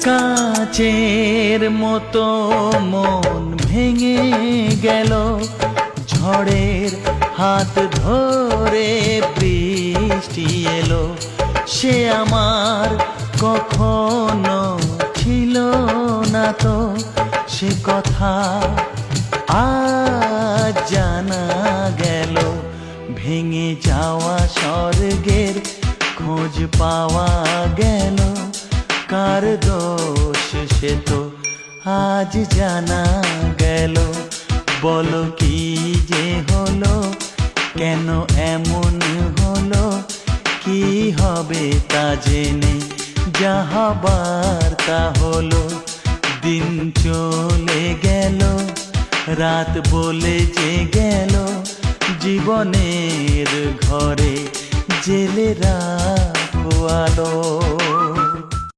কাচের মতো মন ভেঙে গেল, ঝড়ের হাত ধরে বৃষ্টি এলো। সে আমার কখনো ছিল না তো, সে কথা আজ জানা গেল। ভেঙে যাওয়া স্বর্গের খোঁজ পাওয়া গেল, কার দোষ সে তো আজ জানা গেল। বলো কি যে হলো, কেন এমন হলো, কি হবে তা জেনে যা হবার তা হলো। দিন চলে গেল, রাত বলে যে গেল, জীবনের ঘরে জেলে রাখো আলো।